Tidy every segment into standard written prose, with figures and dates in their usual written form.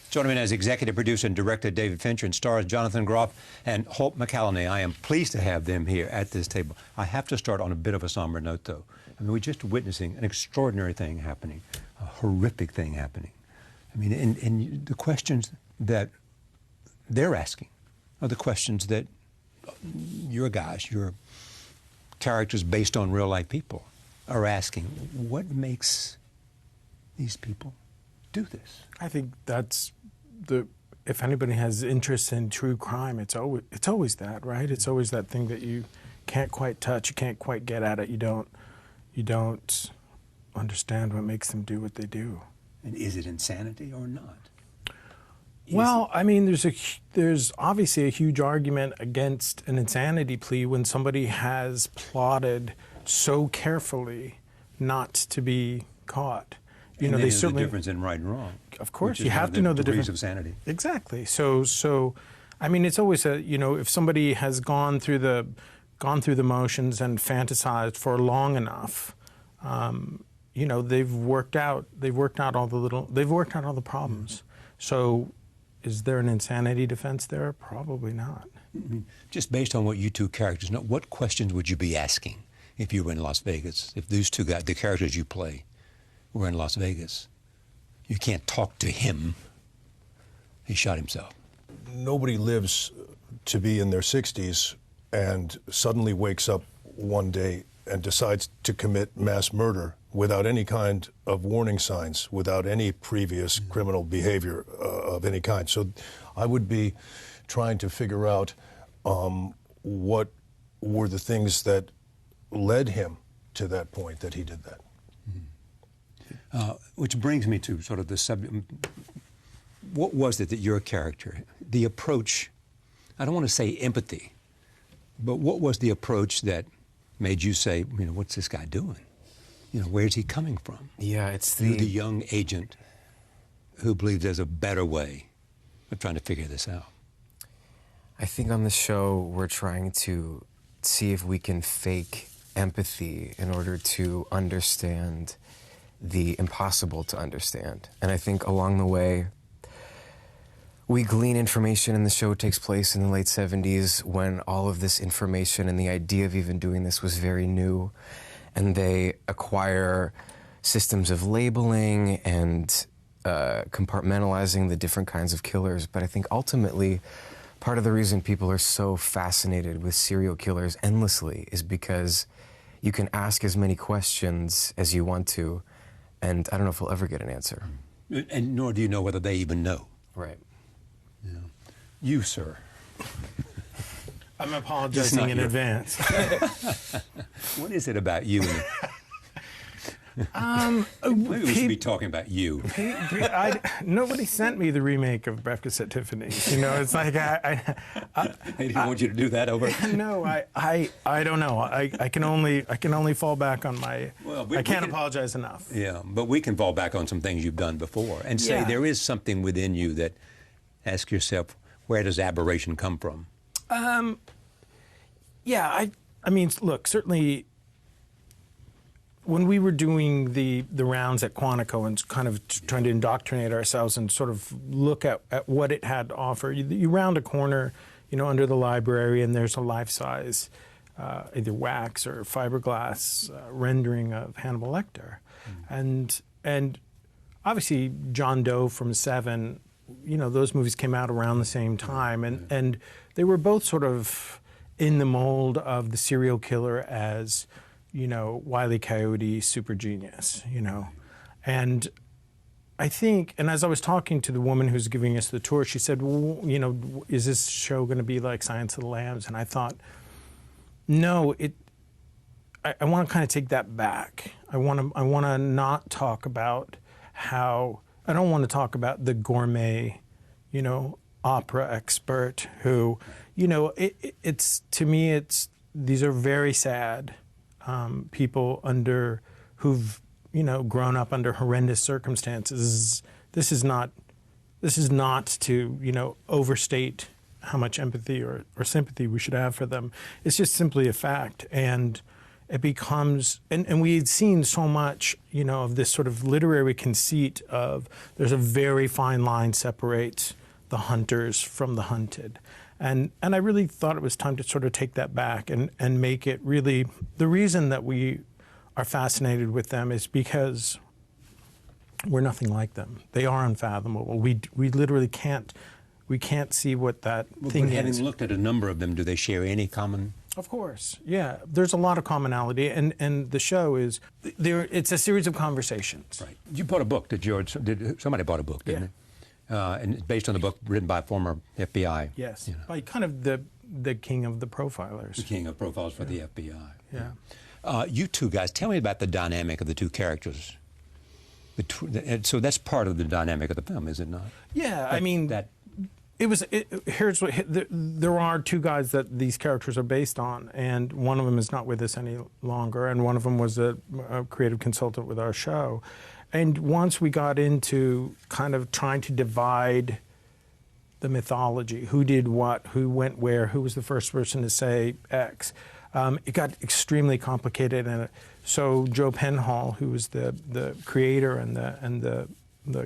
Joining me as executive producer and director David Fincher and stars Jonathan Groff and Holt McCallany. I am pleased to have them here at this table. I have to start on a bit of a somber note, though. I mean, we're just witnessing an extraordinary thing happening, a horrific thing happening. I mean, and the questions that they're asking are the questions that your guys, your characters based on real-life people, are asking. What makes these people do this? I think that's if anybody has interest in true crime, it's always that, right? It's always that thing that you can't quite touch, you can't quite get at it, you don't understand what makes them do what they do. And is it insanity or not? Well, I mean, there's obviously a huge argument against an insanity plea when somebody has plotted so carefully not to be caught. You know, they certainly the difference in right and wrong. Of course, you have to know the difference of sanity. Exactly. So, I mean, it's always if somebody has gone through the motions and fantasized for long enough, they've worked out all the problems. So, is there an insanity defense there? Probably not. Just based on what you two characters know, what questions would you be asking if you were in Las Vegas? If these two guys, the characters you play, were in Las Vegas? You can't talk to him. He shot himself. Nobody lives to be in their 60s and suddenly wakes up one day and decides to commit mass murder without any kind of warning signs, without any previous criminal behavior of any kind. So I would be trying to figure out what were the things that led him to that point that he did that. Which brings me to sort of the subject. What was it that your character, the approach, I don't want to say empathy, but what was the approach that made you say, what's this guy doing? Where's he coming from? Yeah, it's You're the young agent who believes there's a better way of trying to figure this out. I think on the show, we're trying to see if we can fake empathy in order to understand the impossible to understand. And I think along the way, we glean information, and the show takes place in the late 70s when all of this information and the idea of even doing this was very new. And they acquire systems of labeling and compartmentalizing the different kinds of killers. But I think ultimately, part of the reason people are so fascinated with serial killers endlessly is because you can ask as many questions as you want to, and I don't know if we'll ever get an answer. And nor do you know whether they even know. Right. Yeah. You, sir. I'm apologizing in advance. What is it about you? Maybe we should be talking about you. Nobody sent me the remake of Breakfast at Tiffany's. It's like they didn't want you to do that over. No, I don't know. I can only fall back on my. Well, I can't apologize enough. Yeah, but we can fall back on some things you've done before and say there is something within you that. Ask yourself, where does aberration come from? Yeah, I mean, look, certainly. When we were doing the rounds at Quantico and kind of trying to indoctrinate ourselves and sort of look at what it had to offer, you round a corner, under the library, and there's a life-size, either wax or fiberglass rendering of Hannibal Lecter, and obviously John Doe from Seven, those movies came out around the same time, and they were both sort of in the mold of the serial killer as. Wile E. Coyote, super genius, And I think, and as I was talking to the woman who's giving us the tour, she said, well, is this show going to be like Silence of the Lambs? And I thought, no, I want to kind of take that back. I want to not talk about I don't want to talk about the gourmet, opera expert who, to me, these are very sad people who've grown up under horrendous circumstances. This is not to overstate how much empathy or sympathy we should have for them. It's just simply a fact, and it becomes, and we had seen so much, you know, of this sort of literary conceit of there's a very fine line separates the hunters from the hunted. And I really thought it was time to sort of take that back and make it really, the reason that we are fascinated with them is because we're nothing like them. They are unfathomable. We literally can't see what that thing is. Having looked at a number of them, do they share any common? Of course, yeah. There's a lot of commonality, and the show is it's a series of conversations. Right. You bought a book. Somebody bought a book, didn't they? And it's based on the book written by a former FBI. Yes, you know. by kind of the king of the profilers. The king of profiles for the FBI. Yeah. You two guys, tell me about the dynamic of the two characters. So that's part of the dynamic of the film, is it not? Yeah, I mean, here's what there are two guys that these characters are based on, and one of them is not with us any longer, and one of them was a creative consultant with our show. And once we got into kind of trying to divide the mythology, who did what, who went where, who was the first person to say X, it got extremely complicated. And so Joe Penhall, who was the creator and the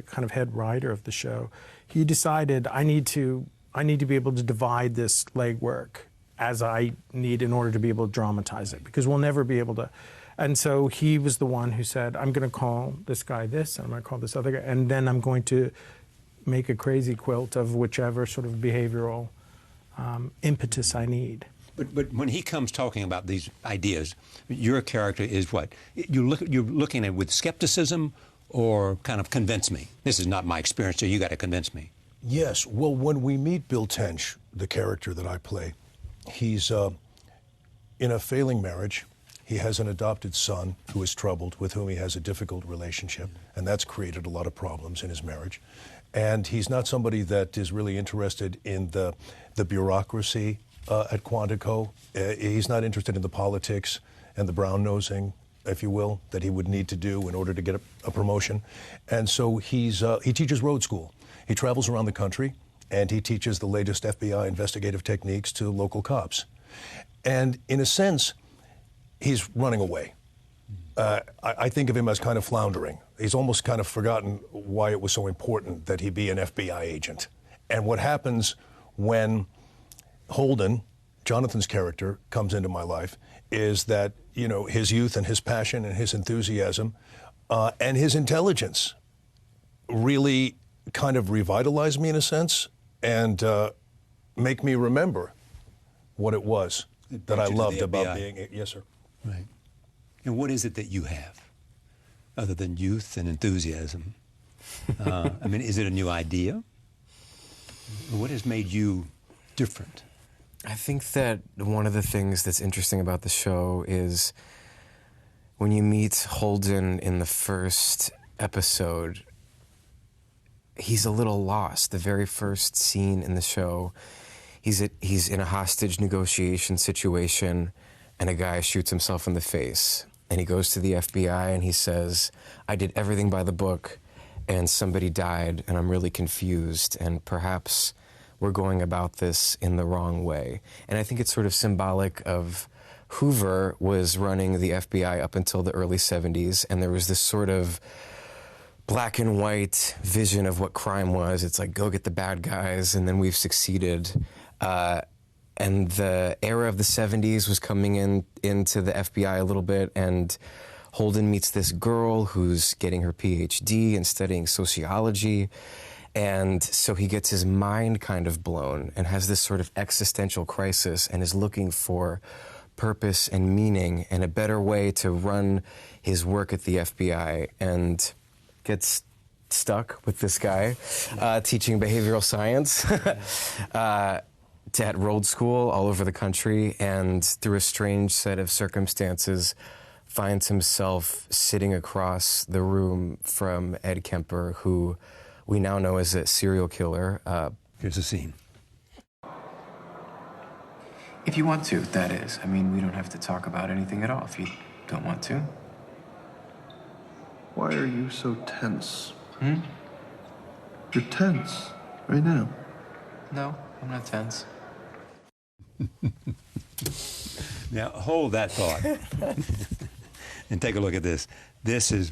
kind of head writer of the show, he decided I need to be able to divide this legwork as I need in order to be able to dramatize it, because we'll never be able to. And so he was the one who said, I'm going to call this guy this, and I'm going to call this other guy, and then I'm going to make a crazy quilt of whichever sort of behavioral impetus I need. But when he comes talking about these ideas, your character is what? You're looking at it with skepticism or kind of convince me? This is not my experience, so you got to convince me. Yes. Well, when we meet Bill Tench, the character that I play, he's in a failing marriage. He has an adopted son who is troubled, with whom he has a difficult relationship, and that's created a lot of problems in his marriage. And he's not somebody that is really interested in the bureaucracy at Quantico. He's not interested in the politics and the brown-nosing, if you will, that he would need to do in order to get a promotion. And so he teaches road school. He travels around the country, and he teaches the latest FBI investigative techniques to local cops. And in a sense, he's running away. I think of him as kind of floundering. He's almost kind of forgotten why it was so important that he be an FBI agent. And what happens when Holden, Jonathan's character, comes into my life is that, you know, his youth and his passion and his enthusiasm and his intelligence really kind of revitalize me in a sense and make me remember what it was that I loved about being. Yes, sir. Right. And what is it that you have, other than youth and enthusiasm? I mean, is it a new idea? What has made you different? I think that one of the things that's interesting about the show is when you meet Holden in the first episode, he's a little lost. The very first scene in the show, he's in a hostage negotiation situation, and a guy shoots himself in the face. And he goes to the FBI and he says, I did everything by the book, and somebody died, and I'm really confused, and perhaps we're going about this in the wrong way. And I think it's sort of symbolic of Hoover was running the FBI up until the early 70s, and there was this sort of black and white vision of what crime was. It's like, go get the bad guys, and then we've succeeded. And the era of the 70s was coming into the FBI a little bit, and Holden meets this girl who's getting her PhD and studying sociology. And so he gets his mind kind of blown and has this sort of existential crisis and is looking for purpose and meaning and a better way to run his work at the FBI, and gets stuck with this guy teaching behavioral science at road school all over the country, and through a strange set of circumstances finds himself sitting across the room from Ed Kemper, who we now know as a serial killer. Here's a scene. If you want to, that is. I mean, we don't have to talk about anything at all if you don't want to. Why are you so tense? You're tense right now. No, I'm not tense. Now, hold that thought and take a look at this. This is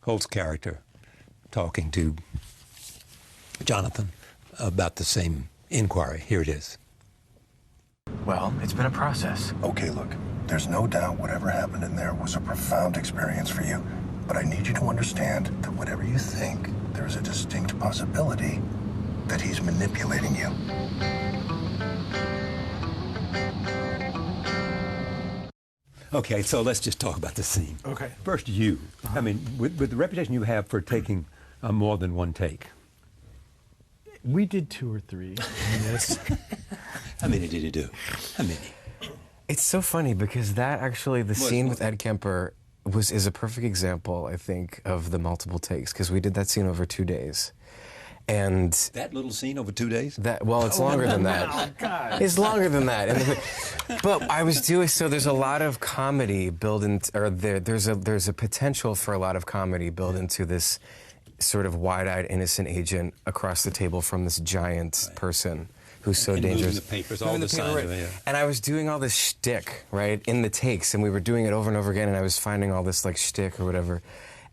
Holt's character talking to Jonathan about the same inquiry. Here it is. Well, it's been a process. Okay, look, there's no doubt whatever happened in there was a profound experience for you. But I need you to understand that whatever you think, there is a distinct possibility that he's manipulating you. Okay, so let's just talk about the scene. Okay. First, you. I mean, with the reputation you have for taking more than one take. We did 2 or 3 in this. How many did you do? How many? It's so funny because that actually, the scene with Ed Kemper is a perfect example, I think, of the multiple takes, because we did that scene over 2 days. And that little scene over 2 days? Well, it's longer than that. Oh, God. It's longer than that. But I was doing, so there's a lot of comedy built in, or there's a potential for a lot of comedy built into this sort of wide-eyed innocent agent across the table from this giant person who's so dangerous. Moving the papers, all the signs of it. And I was doing all this shtick, right, in the takes, and we were doing it over and over again, and I was finding all this, like, shtick or whatever.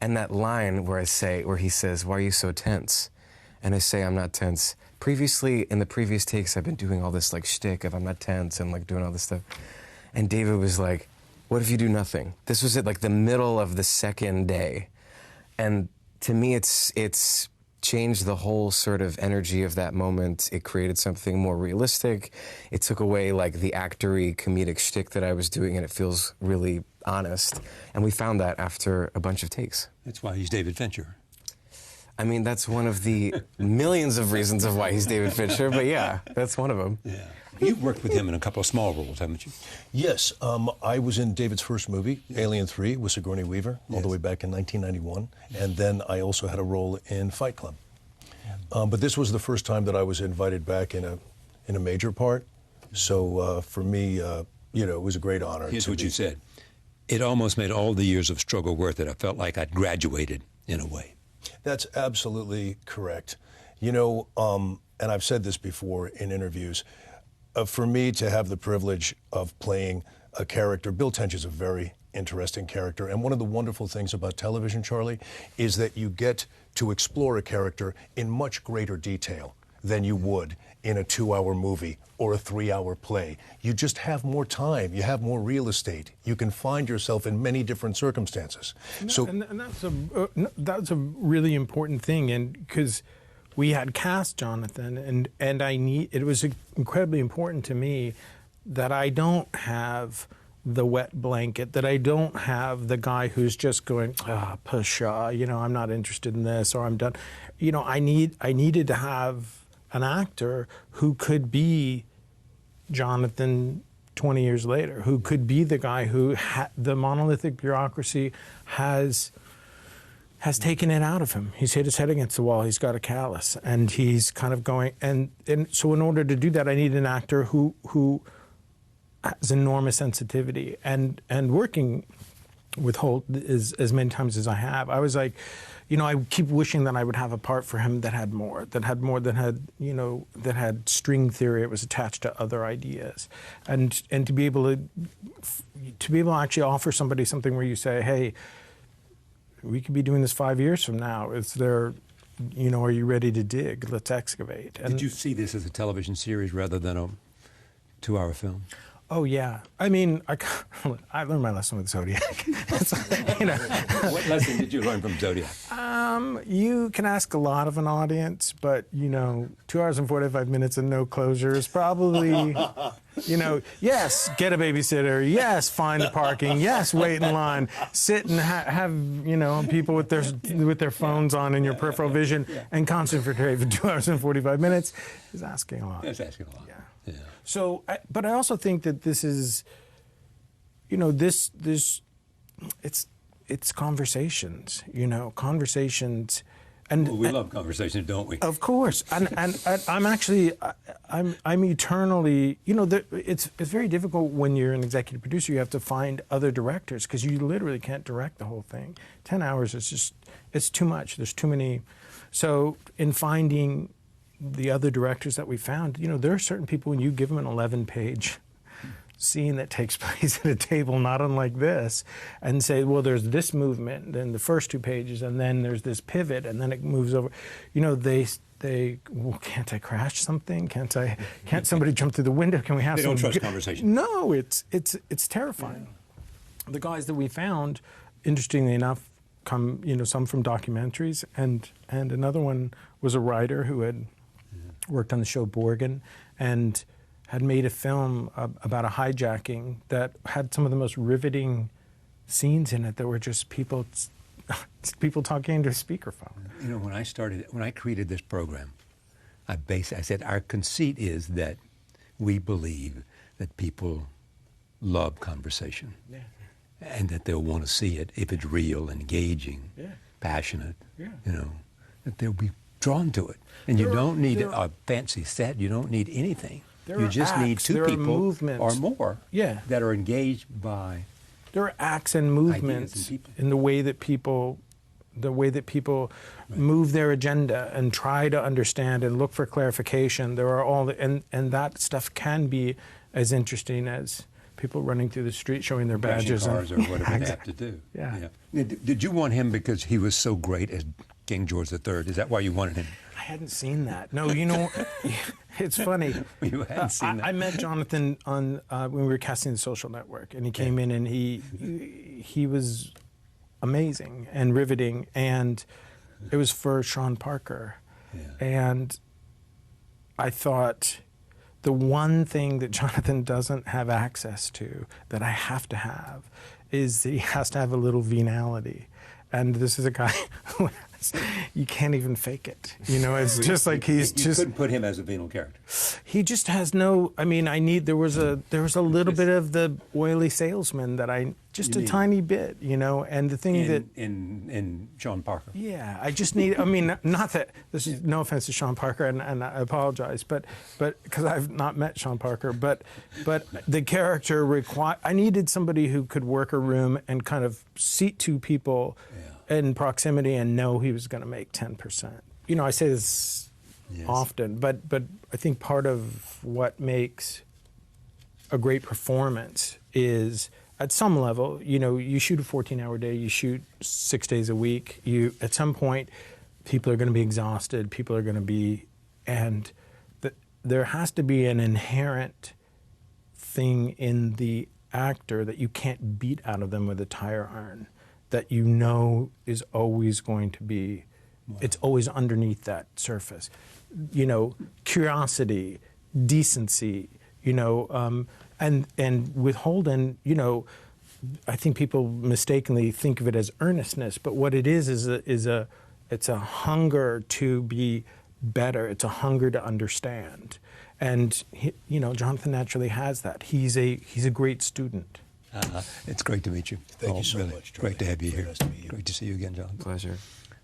And that line where he says, "Why are you so tense?" And I say, "I'm not tense." Previously, in the previous takes, I've been doing all this, like, shtick of I'm not tense and, like, doing all this stuff. And David was like, "What if you do nothing?" This was at, like, the middle of the second day. And to me, it's changed the whole sort of energy of that moment. It created something more realistic. It took away, like, the actory comedic shtick that I was doing, and it feels really honest. And we found that after a bunch of takes. That's why he's David Fincher. I mean, that's one of the millions of reasons of why he's David Fincher, but yeah, that's one of them. Yeah. You've worked with him in a couple of small roles, haven't you? Yes, I was in David's first movie, Alien 3, with Sigourney Weaver, all the way back in 1991. And then I also had a role in Fight Club. But this was the first time that I was invited back in a major part. So for me, it was a great honor. Here's what you said. It almost made all the years of struggle worth it. I felt like I'd graduated in a way. That's absolutely correct. And I've said this before in interviews, for me to have the privilege of playing a character, Bill Tench is a very interesting character, and one of the wonderful things about television, Charlie, is that you get to explore a character in much greater detail than you would in a 2-hour movie or a 3-hour play. You just have more time, you have more real estate, you can find yourself in many different circumstances. And that's a really important thing, and because we had cast Jonathan, and it was incredibly important to me that I don't have the wet blanket, that I don't have the guy who's just going, pshaw, I'm not interested in this, or I'm done. I needed to have an actor who could be Jonathan 20 years later, who could be the guy who the monolithic bureaucracy has taken it out of him. He's hit his head against the wall. He's got a callus, and he's kind of going. And so, in order to do that, I need an actor who has enormous sensitivity. And working with Holt as many times as I have, I was like, I keep wishing that I would have a part for him that had more, that had string theory. It was attached to other ideas, and to be able to actually offer somebody something where you say, hey, we could be doing this 5 years from now. Is there, are you ready to dig? Let's excavate. Did you see this as a television series rather than a 2-hour film? Oh, yeah. I mean, I learned my lesson with Zodiac. What lesson did you learn from Zodiac? You can ask a lot of an audience, but, 2 hours and 45 minutes and no closure is probably, yes, get a babysitter, yes, find parking, yes, wait in line, sit and have, people with their phones on in your peripheral vision and concentrate for 2 hours and 45 minutes is asking a lot. That's asking a lot. Yeah. Yeah. So, but I also think that this is, it's conversations, conversations. And we love conversations, don't we? Of course. And I'm actually, I'm eternally, it's very difficult when you're an executive producer. You have to find other directors because you literally can't direct the whole thing. 10 hours is just, it's too much. There's too many. So in finding the other directors that we found, there are certain people when you give them an 11-page scene that takes place at a table not unlike this, and say, well, there's this movement in the first 2 pages, and then there's this pivot, and then it moves over. You know, well, can't I crash something? Can't somebody jump through the window? Can we have They some? don't trust conversation. No, it's terrifying. Yeah. The guys that we found, interestingly enough, come, you know, some from documentaries, and another one was a writer who had worked on the show Borgen, and had made a film about a hijacking that had some of the most riveting scenes in it that were just people talking into a speakerphone. You know, when I created this program, I said our conceit is that we believe that people love conversation. Yeah. And that they'll want to see it if it's real, engaging, passionate, you know, that they'll be drawn to it. And you don't need a fancy set, you don't need anything. You just need 2 people or more that are engaged by. There are acts and movements in the way that people move their agenda and try to understand and look for clarification. There are and that stuff can be as interesting as people running through the street showing their badges cars and or whatever they have to do. Yeah. Did you want him because he was so great as King George III? Is that why you wanted him? I hadn't seen that. No, you know, it's funny. You hadn't seen that. I met Jonathan on when we were casting The Social Network, and he came in and he was amazing and riveting, and it was for Sean Parker. Yeah. And I thought the one thing that Jonathan doesn't have access to that I have to have is that he has to have a little venality. And this is a guy who has, you can't even fake it. You know, it's just like he's you just. You couldn't put him as a venal character. He just has no. I mean, there was a little bit of the oily salesman that just a tiny bit, you know. And the thing in Sean Parker. Yeah, I just need. I mean, not that this is no offense to Sean Parker, and I apologize, but because I've not met Sean Parker, but the character I needed somebody who could work a room and kind of seat 2 people in proximity and know he was going to make 10%. You know, I say this often, but I think part of what makes a great performance is, at some level, you know, you shoot a 14-hour day, you shoot 6 days a week. At some point, people are going to be exhausted. People are going to be, and there has to be an inherent thing in the actor that you can't beat out of them with a tire iron, that you know is always going to be, it's always underneath that surface. You know, curiosity, decency, you know, and with Holden, you know, I think people mistakenly think of it as earnestness, but what it is it's a hunger to be better. It's a hunger to understand, and you know, Jonathan naturally has that. He's a great student. It's great to meet you. Thank you so much, Charlie. Great to have you here. Nice to meet you. Great to see you again, John. Pleasure.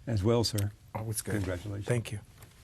As well, sir. Oh, it's good. Congratulations. Thank you.